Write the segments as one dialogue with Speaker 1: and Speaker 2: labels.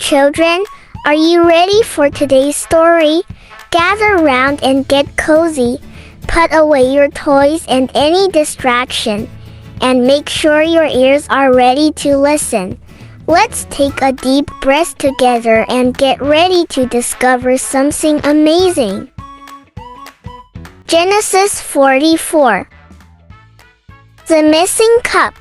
Speaker 1: children, are you ready for today's story? Gather round and get cozy. Put away your toys and any distraction, and make sure your ears are ready to listen. Let's take a deep breath together and get ready to discover something amazing. Genesis 44. The Missing Cup.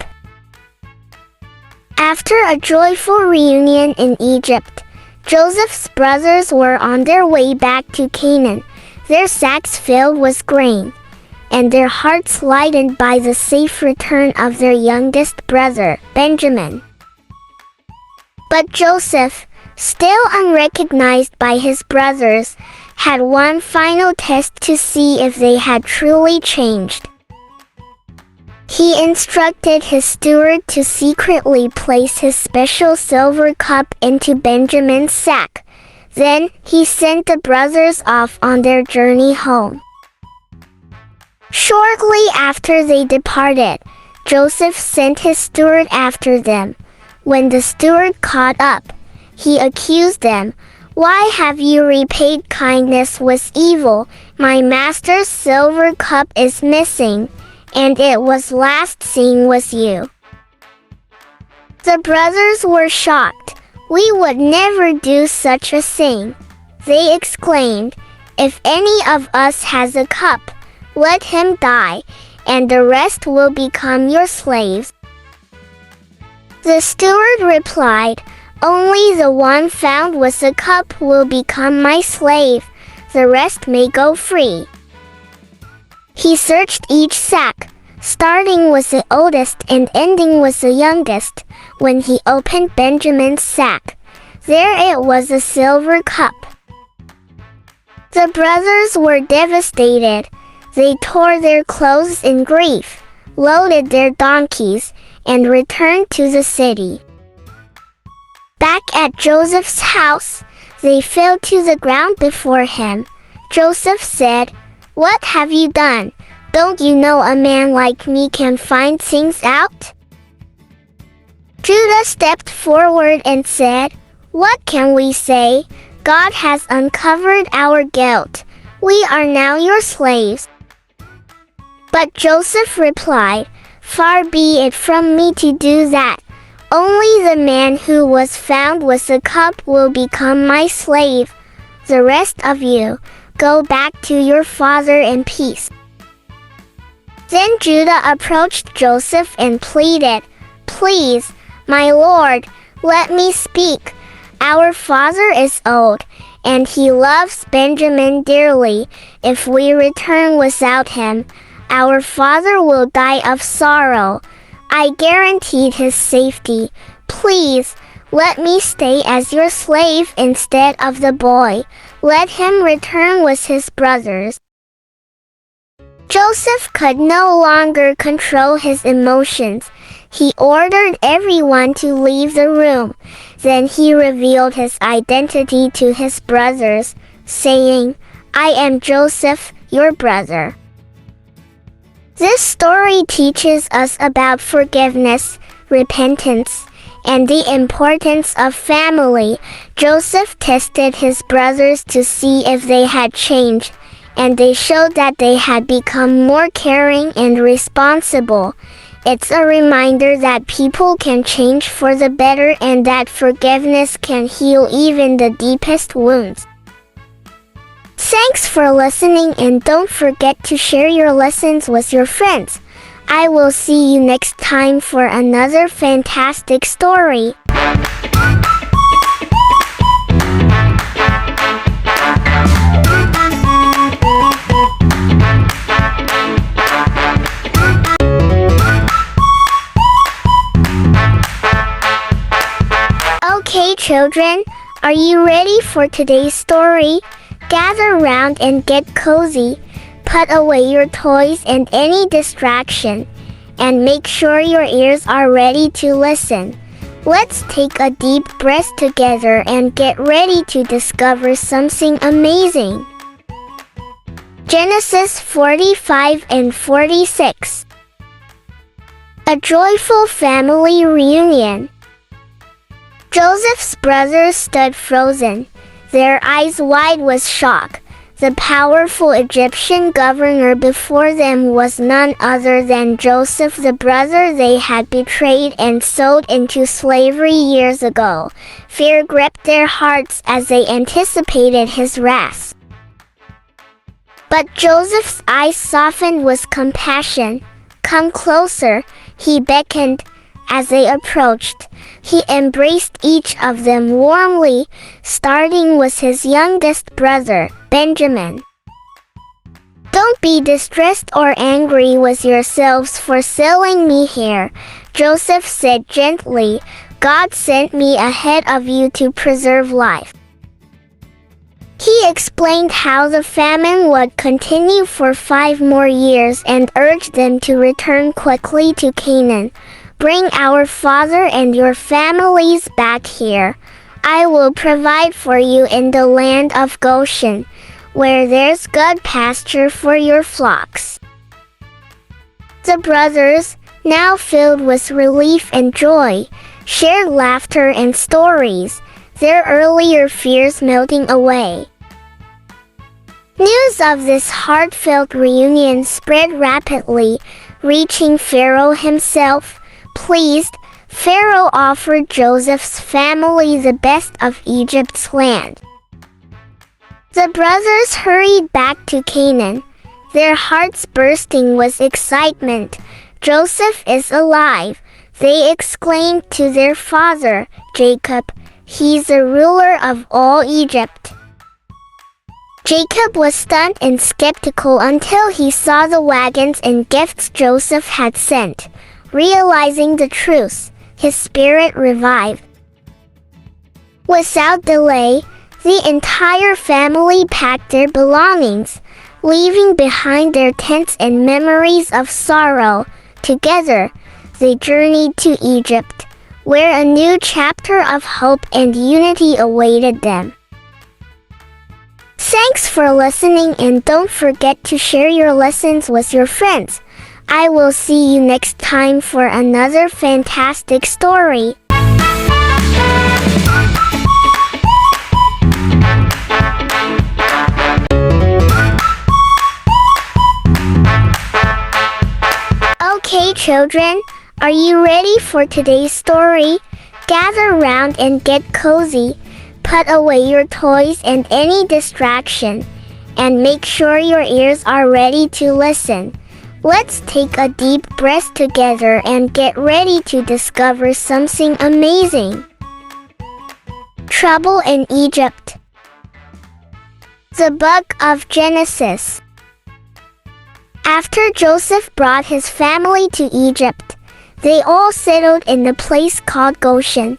Speaker 1: After a joyful reunion in Egypt, Joseph's brothers were on their way back to Canaan, their sacks filled with grain, and their hearts lightened by the safe return of their youngest brother, Benjamin. But Joseph, still unrecognized by his brothers, had one final test to see if they had truly changed. He instructed his steward to secretly place his special silver cup into Benjamin's sack. Then he sent the brothers off on their journey home. Shortly after they departed, Joseph sent his steward after them. When the steward caught up, he accused them. "Why have you repaid kindness with evil? My master's silver cup is missing, and it was last seen with you." The brothers were shocked. "We would never do such a thing," they exclaimed. "If any of us has a cup, let him die, and the rest will become your slaves." The steward replied, "Only the one found with the cup will become my slave. The rest may go free." He searched each sack, starting with the oldest and ending with the youngest. When he opened Benjamin's sack, there it was, a silver cup. The brothers were devastated. They tore their clothes in grief, loaded their donkeys, and returned to the city. Back at Joseph's house, they fell to the ground before him. Joseph said, "What have you done? Don't you know a man like me can find things out?" Judah stepped forward and said, "What can we say? God has uncovered our guilt. We are now your slaves." But Joseph replied, "Far be it from me to do that. Only the man who was found with the cup will become my slave. The rest of you, go back to your father in peace." Then Judah approached Joseph and pleaded, "Please, my lord, let me speak. Our father is old, and he loves Benjamin dearly. If we return without him, our father will die of sorrow. I guaranteed his safety. Please, let me stay as your slave instead of the boy. Let him return with his brothers." Joseph could no longer control his emotions. He ordered everyone to leave the room. Then he revealed his identity to his brothers, saying, "I am Joseph, your brother." This story teaches us about forgiveness, repentance, and the importance of family. Joseph tested his brothers to see if they had changed, and they showed that they had become more caring and responsible. It's a reminder that people can change for the better and that forgiveness can heal even the deepest wounds. Thanks for listening, and don't forget to share your lessons with your friends. I will see you next time for another fantastic story. Okay, children, are you ready for today's story? Gather round and get cozy. Put away your toys and any distraction, and make sure your ears are ready to listen. Let's take a deep breath together and get ready to discover something amazing. Genesis 45 and 46. A joyful family reunion. Joseph's brothers stood frozen, their eyes wide with shock. The powerful Egyptian governor before them was none other than Joseph, the brother they had betrayed and sold into slavery years ago. Fear gripped their hearts as they anticipated his wrath. But Joseph's eyes softened with compassion. "Come closer," he beckoned. As they approached, he embraced each of them warmly, starting with his youngest brother, Benjamin. "Don't be distressed or angry with yourselves for selling me here," Joseph said gently. "God sent me ahead of you to preserve life." He explained how the famine would continue for 5 more years and urged them to return quickly to Canaan. "Bring our father and your families back here. I will provide for you in the land of Goshen, where there's good pasture for your flocks." The brothers, now filled with relief and joy, shared laughter and stories, their earlier fears melting away. News of this heartfelt reunion spread rapidly, reaching Pharaoh himself. Pleased, Pharaoh offered Joseph's family the best of Egypt's land. The brothers hurried back to Canaan, their hearts bursting with excitement. "Joseph is alive," they exclaimed to their father, Jacob. "He's the ruler of all Egypt." Jacob was stunned and skeptical until he saw the wagons and gifts Joseph had sent. Realizing the truth, his spirit revived. Without delay, the entire family packed their belongings, leaving behind their tents and memories of sorrow. Together, they journeyed to Egypt, where a new chapter of hope and unity awaited them. Thanks for listening, and don't forget to share your lessons with your friends. I will see you next time for another fantastic story. Okay, children, are you ready for today's story? Gather round and get cozy. Put away your toys and any distraction, and make sure your ears are ready to listen. Let's take a deep breath together and get ready to discover something amazing. Trouble in Egypt. The Book of Genesis. After Joseph brought his family to Egypt, they all settled in the place called Goshen.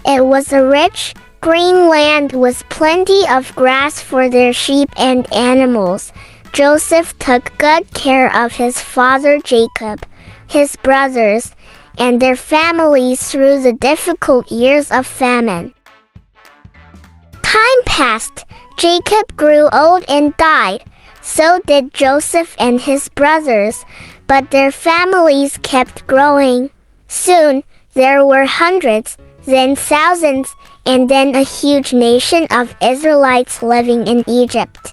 Speaker 1: It was a rich, green land with plenty of grass for their sheep and animals. Joseph took good care of his father Jacob, his brothers, and their families through the difficult years of famine. Time passed. Jacob grew old and died. So did Joseph and his brothers, but their families kept growing. Soon, there were hundreds, then thousands, and then a huge nation of Israelites living in Egypt.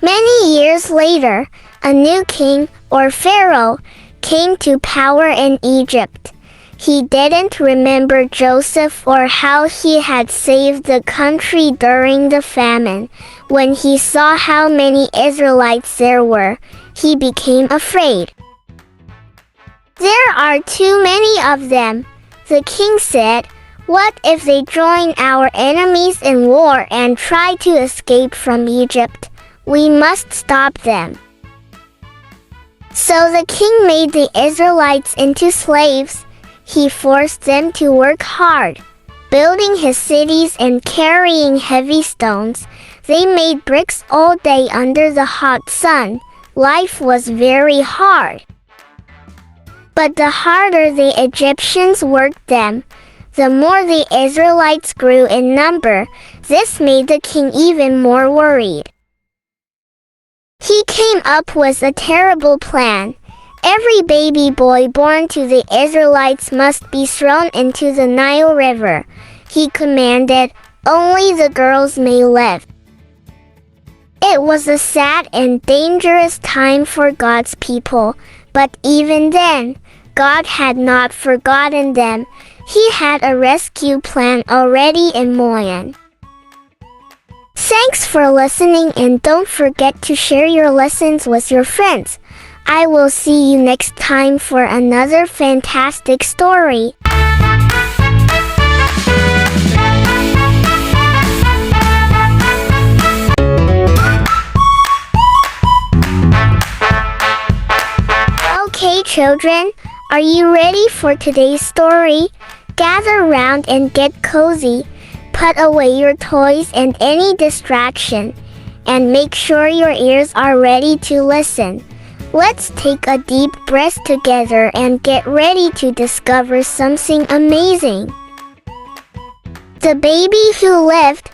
Speaker 1: Many years later, a new king, or Pharaoh, came to power in Egypt. He didn't remember Joseph or how he had saved the country during the famine. When he saw how many Israelites there were, he became afraid. "There are too many of them," the king said. "What if they join our enemies in war and try to escape from Egypt? We must stop them." So the king made the Israelites into slaves. He forced them to work hard, building his cities and carrying heavy stones. They made bricks all day under the hot sun. Life was very hard. But the harder the Egyptians worked them, the more the Israelites grew in number. This made the king even more worried. He came up with a terrible plan. Every baby boy born to the Israelites must be thrown into the Nile River. He commanded, only the girls may live. It was a sad and dangerous time for God's people, but even then, God had not forgotten them. He had a rescue plan already in motion. Thanks for listening, and don't forget to share your lessons with your friends. I will see you next time for another fantastic story. Okay, children, are you ready for today's story? Gather round and get cozy. Put away your toys and any distraction, and make sure your ears are ready to listen. Let's take a deep breath together and get ready to discover something amazing. The baby who lived.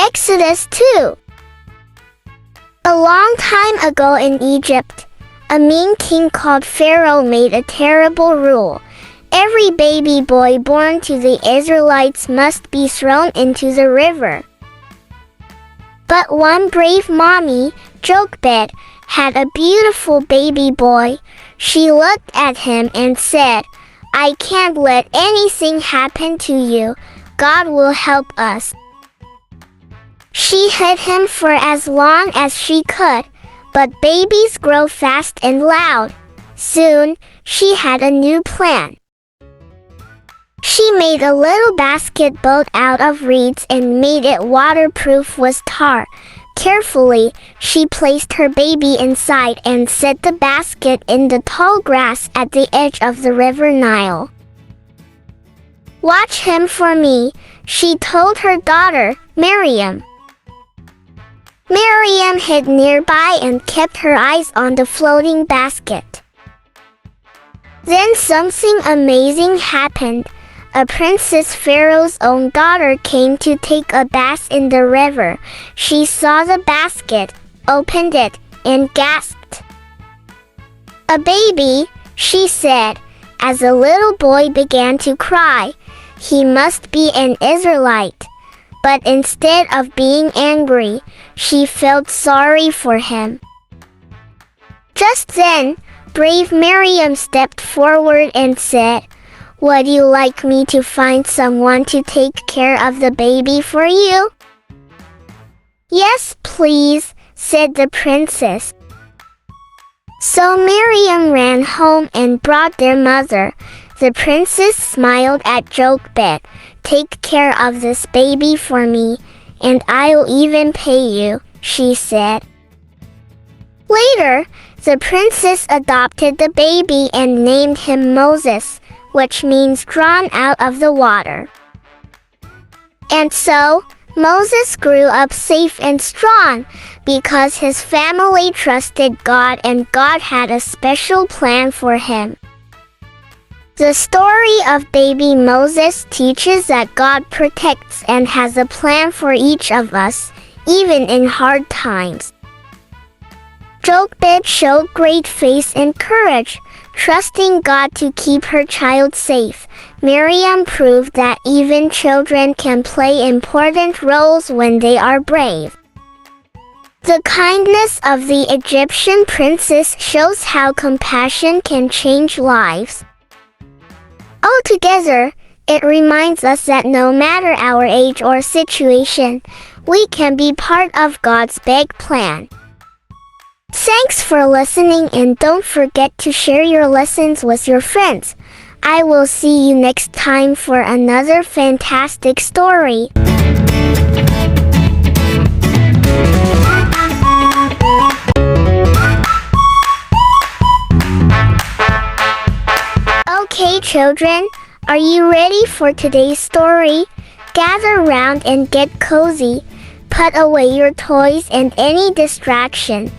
Speaker 1: Exodus 2. A long time ago in Egypt, a mean king called Pharaoh made a terrible rule. Every baby boy born to the Israelites must be thrown into the river. But one brave mommy, Jochebed, had a beautiful baby boy. She looked at him and said, I can't let anything happen to you. God will help us. She hid him for as long as she could, but babies grow fast and loud. Soon, she had a new plan. She made a little basket boat out of reeds and made it waterproof with tar. Carefully, she placed her baby inside and set the basket in the tall grass at the edge of the river Nile. Watch him for me, she told her daughter, Miriam. Miriam hid nearby and kept her eyes on the floating basket. Then something amazing happened. A princess, Pharaoh's own daughter, came to take a bath in the river. She saw the basket, opened it, and gasped. A baby, she said, as a little boy began to cry. He must be an Israelite. But instead of being angry, she felt sorry for him. Just then, brave Miriam stepped forward and said, Would you like me to find someone to take care of the baby for you? Yes, please, said the princess. So Miriam ran home and brought their mother. The princess smiled at Jochebed. Take care of this baby for me, and I'll even pay you, she said. Later, the princess adopted the baby and named him Moses, which means drawn out of the water. And so, Moses grew up safe and strong because his family trusted God and God had a special plan for him. The story of baby Moses teaches that God protects and has a plan for each of us, even in hard times. Jochebed showed great faith and courage, trusting God to keep her child safe. Miriam proved that even children can play important roles when they are brave. The kindness of the Egyptian princess shows how compassion can change lives. Altogether, it reminds us that no matter our age or situation, we can be part of God's big plan. Thanks for listening, and don't forget to share your lessons with your friends. I will see you next time for another fantastic story. Okay, children, are you ready for today's story? Gather round and get cozy. Put away your toys and any distraction,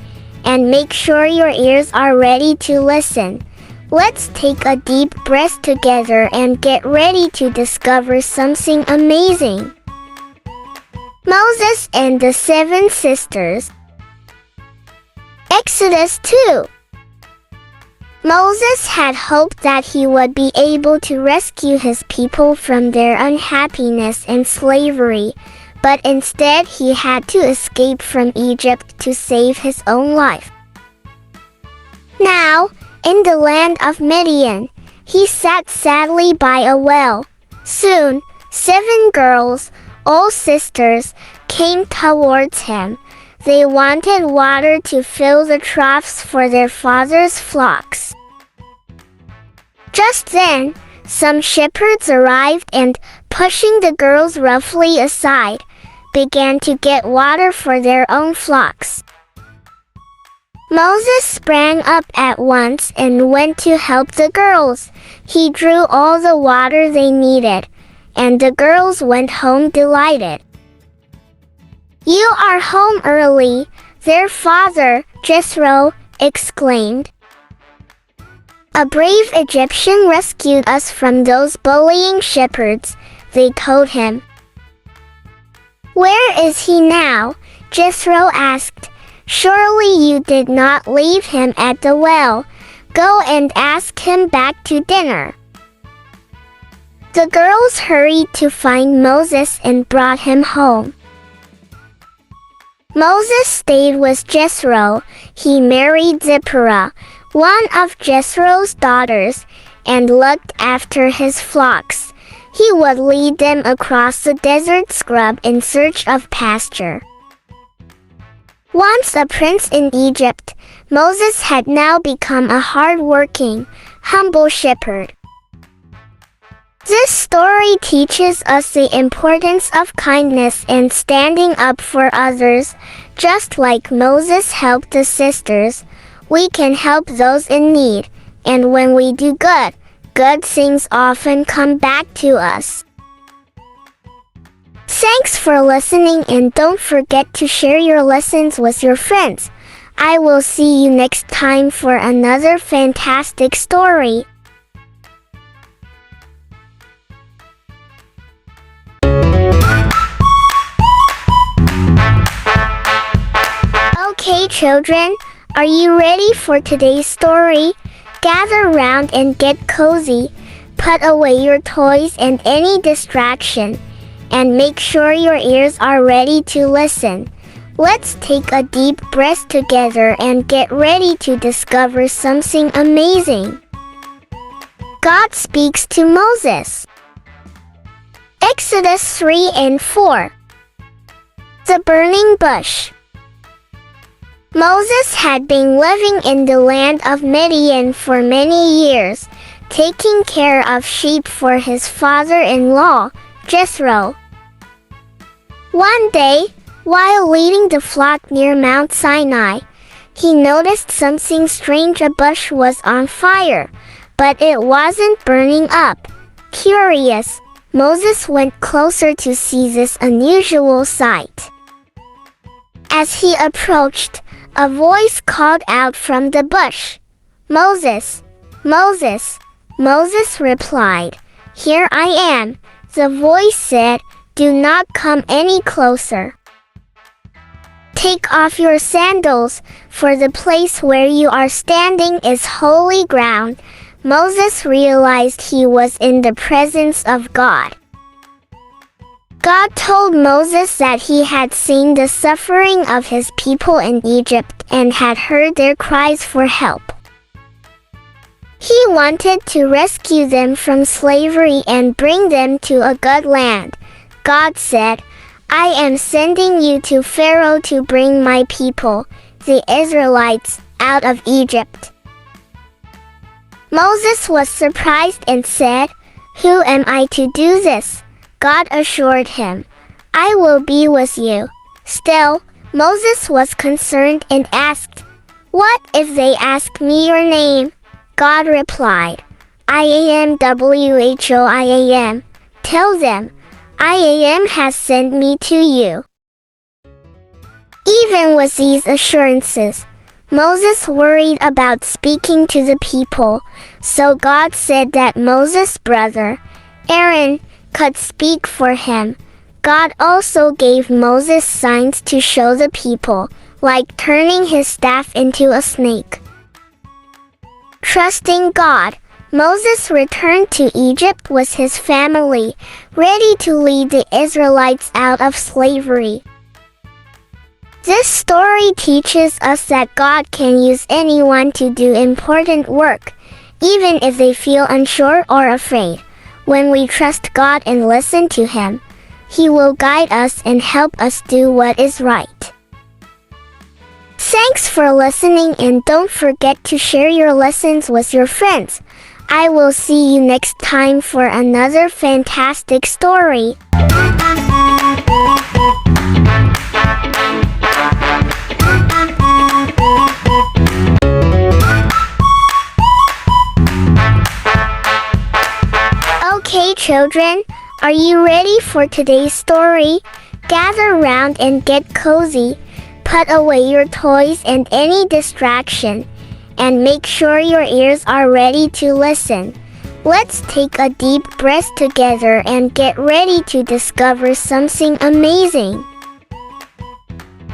Speaker 1: and make sure your ears are ready to listen. Let's take a deep breath together and get ready to discover something amazing. Moses and the 7 sisters. Exodus 2. Moses had hoped that he would be able to rescue his people from their unhappiness and slavery, but instead he had to escape from Egypt to save his own life. Now, in the land of Midian, he sat sadly by a well. Soon, 7 girls, all sisters, came towards him. They wanted water to fill the troughs for their father's flocks. Just then, some shepherds arrived and, pushing the girls roughly aside, began to get water for their own flocks. Moses sprang up at once and went to help the girls. He drew all the water they needed, and the girls went home delighted. "You are home early," their father, Jethro, exclaimed. "A brave Egyptian rescued us from those bullying shepherds," they told him. "Where is he now?" Jethro asked. "Surely you did not leave him at the well. Go and ask him back to dinner." The girls hurried to find Moses and brought him home. Moses stayed with Jethro. He married Zipporah, one of Jethro's daughters, and looked after his flocks. He would lead them across the desert scrub in search of pasture. Once a prince in Egypt, Moses had now become a hard-working, humble shepherd. This story teaches us the importance of kindness and standing up for others. Just like Moses helped the sisters, we can help those in need, and when we do good, good things often come back to us. Thanks for listening, and don't forget to share your lessons with your friends. I will see you next time for another fantastic story. Okay, children, are you ready for today's story? Gather round and get cozy. Put away your toys and any distraction, and make sure your ears are ready to listen. Let's take a deep breath together and get ready to discover something amazing. God speaks to Moses. Exodus 3 and 4. The burning bush. Moses had been living in the land of Midian for many years, taking care of sheep for his father-in-law, Jethro. One day, while leading the flock near Mount Sinai, he noticed something strange. A bush was on fire, but it wasn't burning up. Curious, Moses went closer to see this unusual sight. As he approached, a voice called out from the bush, "Moses, Moses." Moses replied, "Here I am." The voice said, "Do not come any closer. Take off your sandals, for the place where you are standing is holy ground." Moses realized he was in the presence of God. God told Moses that he had seen the suffering of his people in Egypt and had heard their cries for help. He wanted to rescue them from slavery and bring them to a good land. God said, "I am sending you to Pharaoh to bring my people, the Israelites, out of Egypt." Moses was surprised and said, "Who am I to do this?" God assured him, "I will be with you." Still, Moses was concerned and asked, "What if they ask me your name?" God replied, "I am WHOIAM. Tell them, I am has sent me to you." Even with these assurances, Moses worried about speaking to the people, so God said that Moses' brother, Aaron, could speak for him. God also gave Moses signs to show the people, like turning his staff into a snake. Trusting God, Moses returned to Egypt with his family, ready to lead the Israelites out of slavery. This story teaches us that God can use anyone to do important work, even if they feel unsure or afraid. When we trust God and listen to Him, He will guide us and help us do what is right. Thanks for listening, and don't forget to share your lessons with your friends. I will see you next time for another fantastic story. Okay, children, are you ready for today's story? Gather round and get cozy. Put away your toys and any distraction, and make sure your ears are ready to listen. Let's take a deep breath together and get ready to discover something amazing.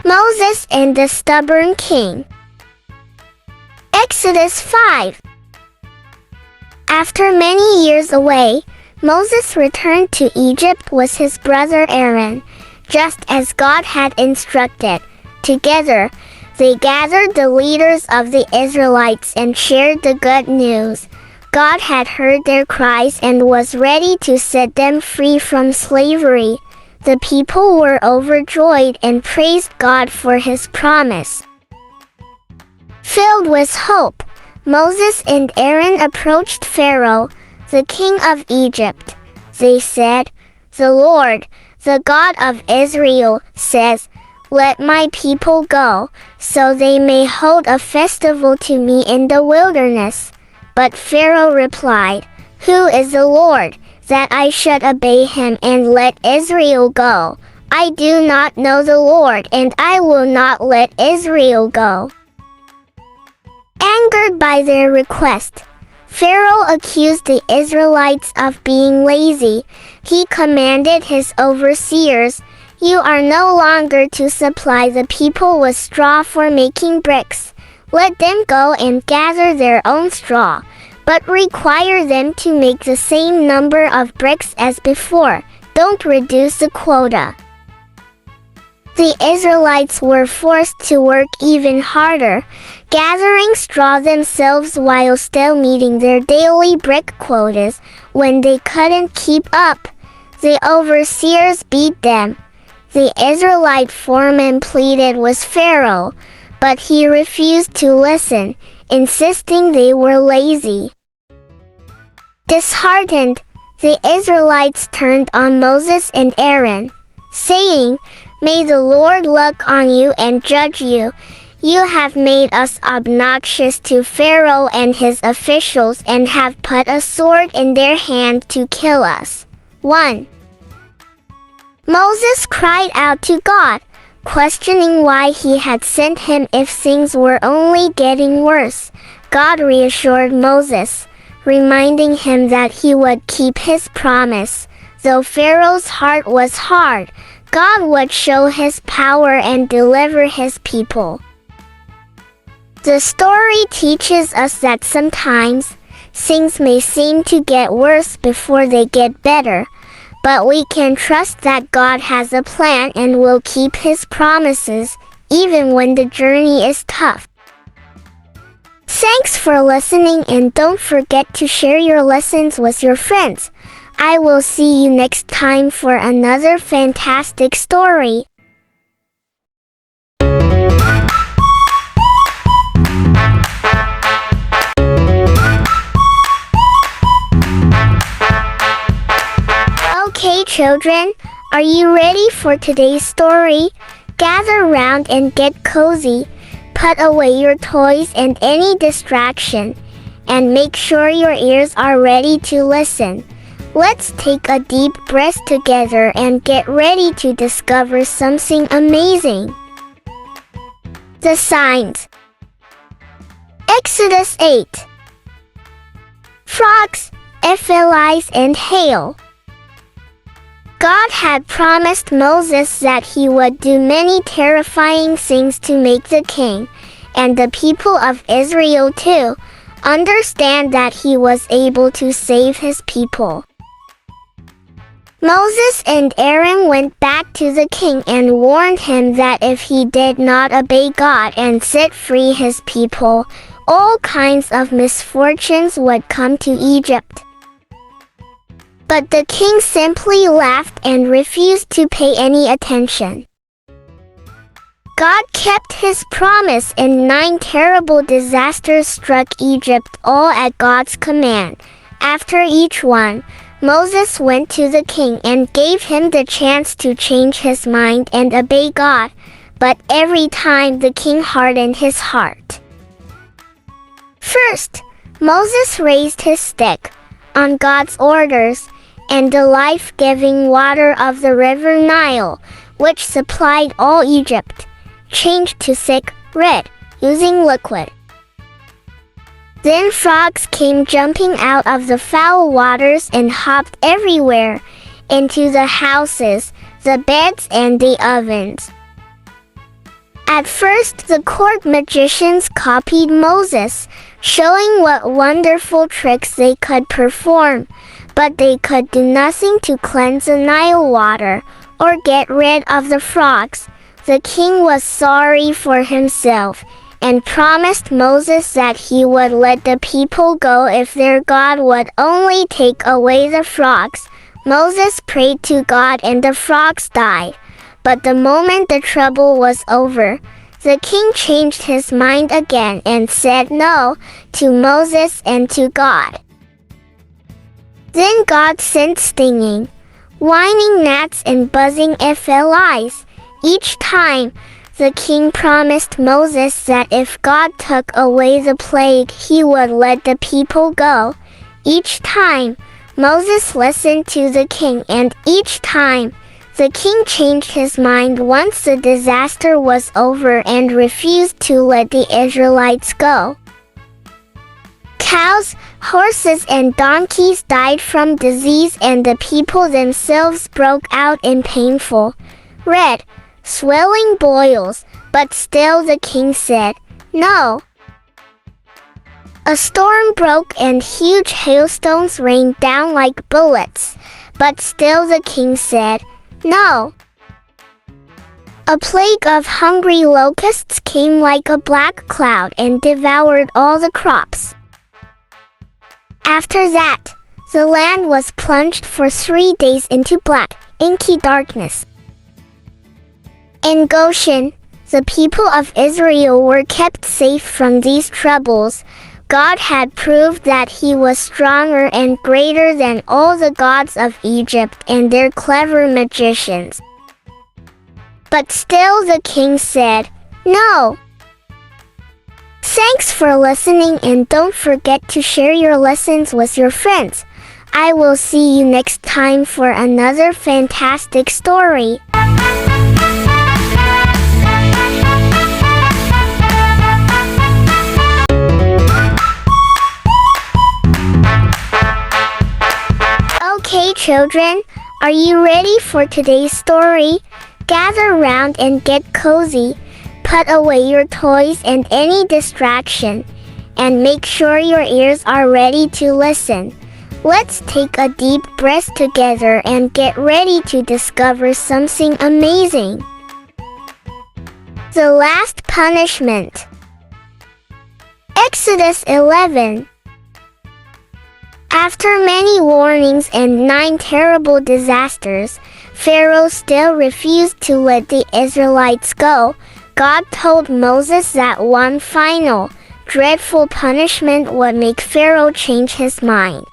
Speaker 1: Moses and the Stubborn King. Exodus 5. After many years away, Moses returned to Egypt with his brother Aaron, just as God had instructed. Together, they gathered the leaders of the Israelites and shared the good news. God had heard their cries and was ready to set them free from slavery. The people were overjoyed and praised God for His promise. Filled with hope, Moses and Aaron approached Pharaoh, the king of Egypt. They said, "The Lord, the God of Israel, says, 'Let my people go, so they may hold a festival to me in the wilderness.'" But Pharaoh replied, "Who is the Lord, that I should obey him and let Israel go? I do not know the Lord, and I will not let Israel go." Angered by their request, Pharaoh accused the Israelites of being lazy. He commanded his overseers, "You are no longer to supply the people with straw for making bricks. Let them go and gather their own straw, but require them to make the same number of bricks as before. Don't reduce the quota." The Israelites were forced to work even harder, gathering straw themselves while still meeting their daily brick quotas. When they couldn't keep up, the overseers beat them. The Israelite foreman pleaded with Pharaoh, but he refused to listen, insisting they were lazy. Disheartened, the Israelites turned on Moses and Aaron, saying, "May the Lord look on you and judge you. You have made us obnoxious to Pharaoh and his officials and have put a sword in their hand to kill us." 1. Moses cried out to God, questioning why he had sent him if things were only getting worse. God reassured Moses, reminding him that he would keep his promise. Though Pharaoh's heart was hard, God would show his power and deliver his people. The story teaches us that sometimes things may seem to get worse before they get better, but we can trust that God has a plan and will keep His promises, even when the journey is tough. Thanks for listening, and don't forget to share your lessons with your friends. I will see you next time for another fantastic story. Okay, children, are you ready for today's story? Gather round and get cozy. Put away your toys and any distraction, and make sure your ears are ready to listen. Let's take a deep breath together and get ready to discover something amazing. The signs. Exodus 8. Frogs, flies, and hail. God had promised Moses that he would do many terrifying things to make the king, and the people of Israel too, understand that he was able to save his people. Moses and Aaron went back to the king and warned him that if he did not obey God and set free his people, all kinds of misfortunes would come to Egypt. But the king simply laughed and refused to pay any attention. God kept his promise and 9 terrible disasters struck Egypt, all at God's command. After each one, Moses went to the king and gave him the chance to change his mind and obey God, but every time the king hardened his heart. First, Moses raised his stick, on God's orders, and the life-giving water of the river Nile, which supplied all Egypt, changed to thick, red, using liquid. Then frogs came jumping out of the foul waters and hopped everywhere, into the houses, the beds and the ovens. At first the court magicians copied Moses, showing what wonderful tricks they could perform, but they could do nothing to cleanse the Nile water, or get rid of the frogs. The king was sorry for himself, and promised Moses that he would let the people go if their God would only take away the frogs. Moses prayed to God and the frogs died. But the moment the trouble was over, the king changed his mind again and said no to Moses and to God. Then God sent stinging, whining gnats and buzzing flies. Each time, the king promised Moses that if God took away the plague, he would let the people go. Each time, Moses listened to the king, and each time, the king changed his mind once the disaster was over and refused to let the Israelites go. Cows, horses, and donkeys died from disease, and the people themselves broke out in painful, red, swelling boils, but still the king said, no. A storm broke and huge hailstones rained down like bullets, but still the king said, no. A plague of hungry locusts came like a black cloud and devoured all the crops. After that, the land was plunged for 3 days into black, inky darkness. In Goshen, the people of Israel were kept safe from these troubles. God had proved that he was stronger and greater than all the gods of Egypt and their clever magicians. But still the king said, no. Thanks for listening, and don't forget to share your lessons with your friends. I will see you next time for another fantastic story. Okay, children, are you ready for today's story? Gather round and get cozy. Put away your toys and any distraction, and make sure your ears are ready to listen. Let's take a deep breath together and get ready to discover something amazing. The last punishment. Exodus 11. After many warnings and 9 terrible disasters, Pharaoh still refused to let the Israelites go. God told Moses that one final, dreadful punishment would make Pharaoh change his mind.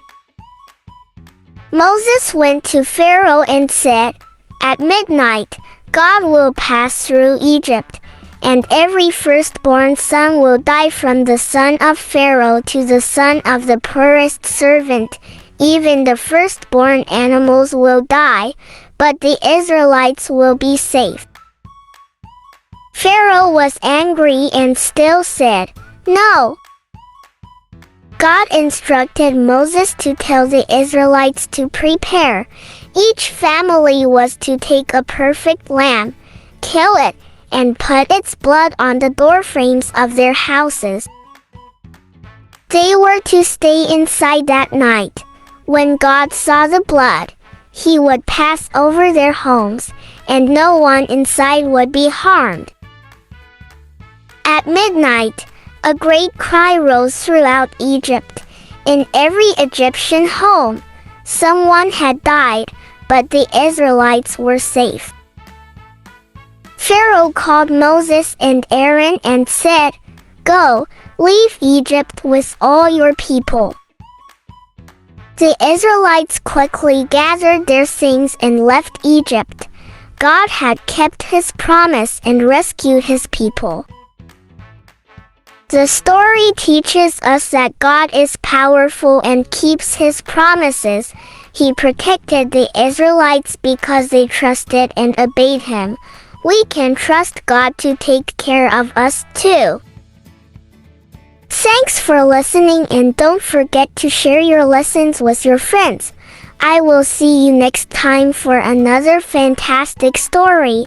Speaker 1: Moses went to Pharaoh and said, at midnight, God will pass through Egypt, and every firstborn son will die, from the son of Pharaoh to the son of the poorest servant. Even the firstborn animals will die, but the Israelites will be safe. Pharaoh was angry and still said, no. God instructed Moses to tell the Israelites to prepare. Each family was to take a perfect lamb, kill it, and put its blood on the doorframes of their houses. They were to stay inside that night. When God saw the blood, he would pass over their homes, and no one inside would be harmed. At midnight, a great cry rose throughout Egypt. In every Egyptian home, someone had died, but the Israelites were safe. Pharaoh called Moses and Aaron and said, "Go, leave Egypt with all your people." The Israelites quickly gathered their things and left Egypt. God had kept his promise and rescued his people. The story teaches us that God is powerful and keeps his promises. He protected the Israelites because they trusted and obeyed him. We can trust God to take care of us too. Thanks for listening, and don't forget to share your lessons with your friends. I will see you next time for another fantastic story.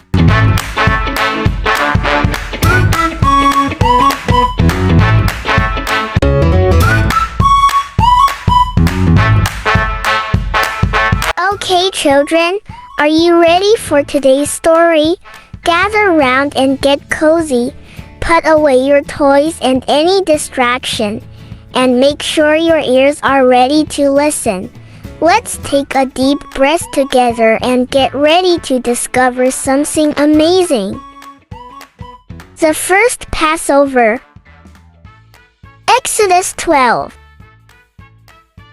Speaker 1: Okay, children, are you ready for today's story? Gather round and get cozy. Put away your toys and any distraction, and make sure your ears are ready to listen. Let's take a deep breath together and get ready to discover something amazing. The first Passover. Exodus 12.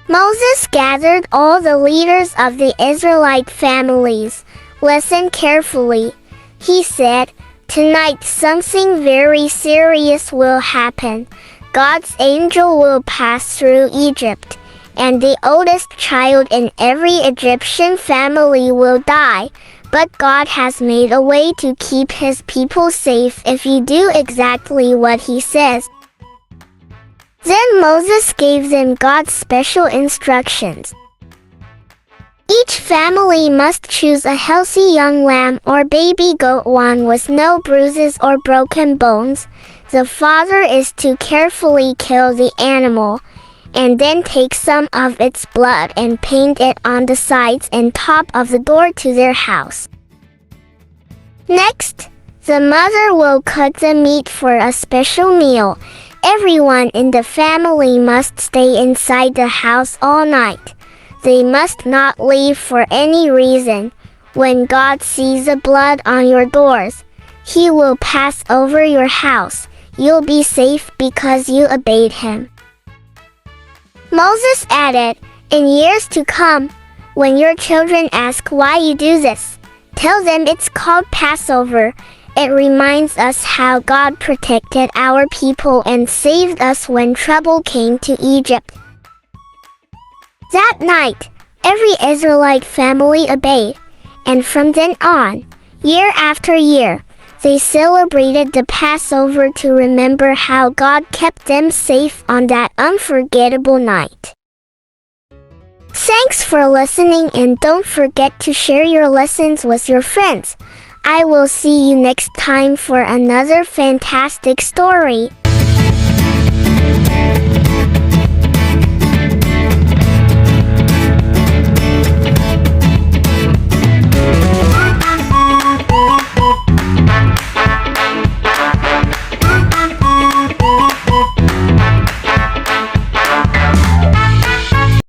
Speaker 1: Moses gathered all the leaders of the Israelite families. Listen carefully. He said, "Tonight something very serious will happen. God's angel will pass through Egypt, and the oldest child in every Egyptian family will die. But God has made a way to keep his people safe if you do exactly what he says." Then Moses gave them God's special instructions. Each family must choose a healthy young lamb or baby goat, one with no bruises or broken bones. The father is to carefully kill the animal, and then take some of its blood and paint it on the sides and top of the door to their house. Next, the mother will cook the meat for a special meal. Everyone in the family must stay inside the house all night. They must not leave for any reason. When God sees the blood on your doors, he will pass over your house. You'll be safe because you obeyed him. Moses added, "In years to come, when your children ask why you do this, tell them it's called Passover. It reminds us how God protected our people and saved us when trouble came to Egypt." That night, every Israelite family obeyed, and from then on, year after year, they celebrated the Passover to remember how God kept them safe on that unforgettable night. Thanks for listening, and don't forget to share your lessons with your friends. I will see you next time for another fantastic story.